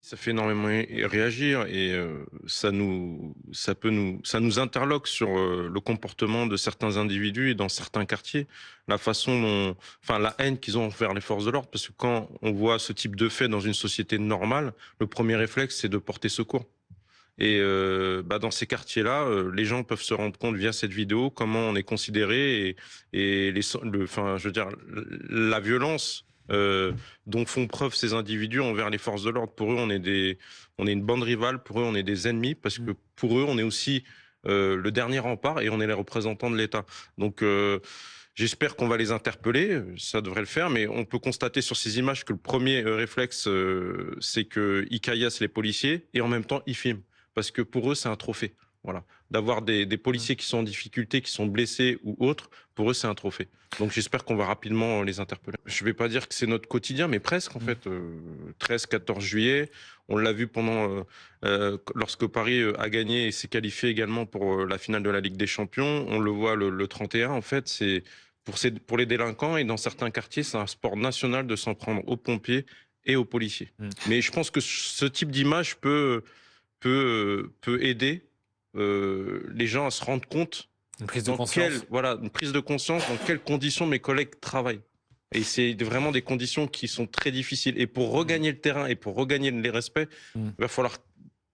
Ça fait énormément réagir et ça nous interloque sur, le comportement de certains individus et dans certains quartiers. La façon dont enfin la haine qu'ils ont envers les forces de l'ordre, parce que quand on voit ce type de fait dans une société normale, le premier réflexe, c'est de porter secours. Et dans ces quartiers-là, les gens peuvent se rendre compte via cette vidéo comment on est considéré et je veux dire, la violence dont font preuve ces individus envers les forces de l'ordre. Pour eux, on est une bande rivale. Pour eux, on est des ennemis parce Mmh. que pour eux, on est aussi le dernier rempart et on est les représentants de l'État. Donc j'espère qu'on va les interpeller, ça devrait le faire, mais on peut constater sur ces images que le premier réflexe, c'est qu'ils caillassent les policiers et en même temps ils filment. Parce que pour eux, c'est un trophée. Voilà. D'avoir des Mmh. policiers qui sont en difficulté, qui sont blessés ou autres, pour eux, c'est un trophée. Donc j'espère qu'on va rapidement les interpeller. Je ne vais pas dire que c'est notre quotidien, mais presque en Mmh. fait. 13-14 juillet, on l'a vu lorsque Paris a gagné et s'est qualifié également pour la finale de la Ligue des Champions. On le voit le 31, en fait, c'est pour les délinquants et dans certains quartiers, c'est un sport national de s'en prendre aux pompiers et aux policiers. Mmh. Mais je pense que ce type d'image peut aider les gens à se rendre compte Une prise de conscience? une prise de conscience dans quelles conditions mes collègues travaillent. Et c'est vraiment des conditions qui sont très difficiles. Et pour Mmh. regagner le terrain et pour regagner les respects, Mmh. il va falloir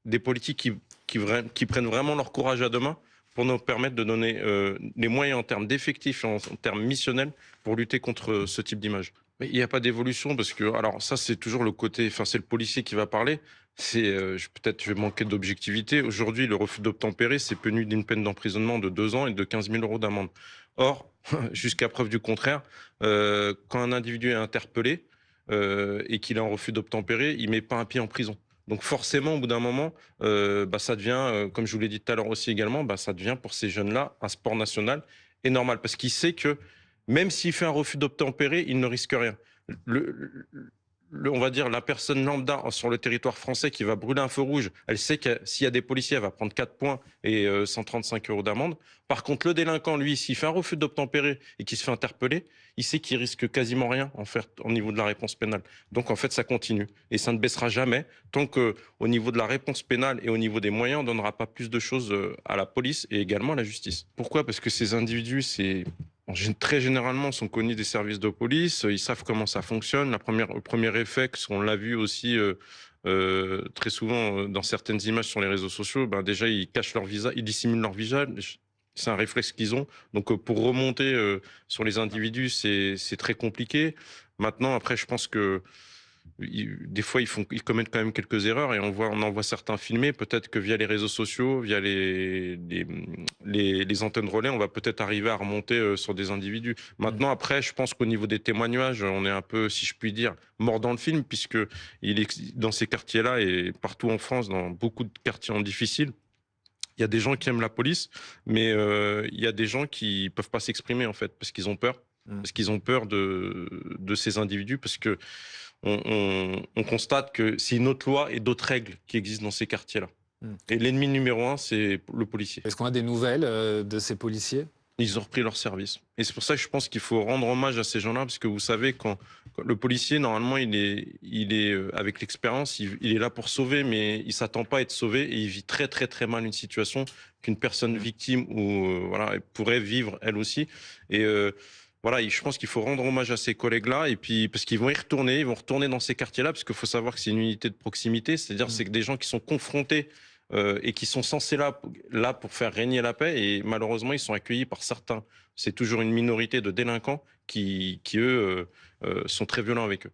des politiques qui prennent vraiment leur courage à deux mains pour nous permettre de donner les moyens en termes d'effectifs et en termes missionnels pour lutter contre ce type d'image. Mais il n'y a pas d'évolution parce que, alors ça c'est toujours le côté, enfin c'est le policier qui va parler, peut-être je vais manquer d'objectivité. Aujourd'hui, le refus d'obtempérer, c'est puni d'une peine d'emprisonnement de 2 ans et de 15 000 euros d'amende. Or, jusqu'à preuve du contraire, quand un individu est interpellé et qu'il est en refus d'obtempérer, il met pas un pied en prison. Donc forcément, au bout d'un moment, ça devient, comme je vous l'ai dit tout à l'heure aussi également, ça devient pour ces jeunes-là un sport national et normal. Parce qu'il sait que même s'il fait un refus d'obtempérer, il ne risque rien. Le, on va dire la personne lambda sur le territoire français qui va brûler un feu rouge, elle sait que s'il y a des policiers, elle va prendre 4 points et 135 euros d'amende. Par contre, le délinquant, lui, s'il fait un refus d'obtempérer et qu'il se fait interpeller, il sait qu'il risque quasiment rien en fait, au niveau de la réponse pénale. Donc en fait, ça continue et ça ne baissera jamais tant que, au niveau de la réponse pénale et au niveau des moyens, on ne donnera pas plus de choses à la police et également à la justice. Pourquoi? Parce que ces individus, très généralement, sont connus des services de police, ils savent comment ça fonctionne. Le premier réflexe, on l'a vu aussi très souvent dans certaines images sur les réseaux sociaux, déjà ils cachent leur visage, ils dissimulent leur visage. C'est un réflexe qu'ils ont. Donc pour remonter sur les individus, c'est très compliqué. Maintenant, après, je pense que des fois, ils commettent quand même quelques erreurs et on en voit certains filmer. Peut-être que via les réseaux sociaux, via les antennes relais, on va peut-être arriver à remonter sur des individus. Mmh. Maintenant, après, je pense qu'au niveau des témoignages, on est un peu, si je puis dire, mort dans le film, puisque dans ces quartiers-là et partout en France, dans beaucoup de quartiers en difficile, il y a des gens qui aiment la police, mais il y a des gens qui peuvent pas s'exprimer en fait parce qu'ils ont peur. Mmh. Parce qu'ils ont peur de ces individus, parce que on constate que c'est une autre loi et d'autres règles qui existent dans ces quartiers-là. Mmh. Et l'ennemi numéro un, c'est le policier. Est-ce qu'on a des nouvelles, de ces policiers? Ils ont repris leur service. Et c'est pour ça que je pense qu'il faut rendre hommage à ces gens-là, parce que vous savez, quand le policier, normalement, avec l'expérience, il est là pour sauver, mais il s'attend pas à être sauvé et il vit très, très, très mal une situation qu'une personne Mmh. victime ou, voilà, elle pourrait vivre elle aussi. Et voilà, je pense qu'il faut rendre hommage à ces collègues-là, et puis, parce qu'ils vont y retourner, ils vont retourner dans ces quartiers-là, parce qu'il faut savoir que c'est une unité de proximité, c'est-à-dire Mmh. c'est que des gens qui sont confrontés et qui sont censés là pour faire régner la paix. Et malheureusement, ils sont accueillis par certains. C'est toujours une minorité de délinquants qui eux, sont très violents avec eux.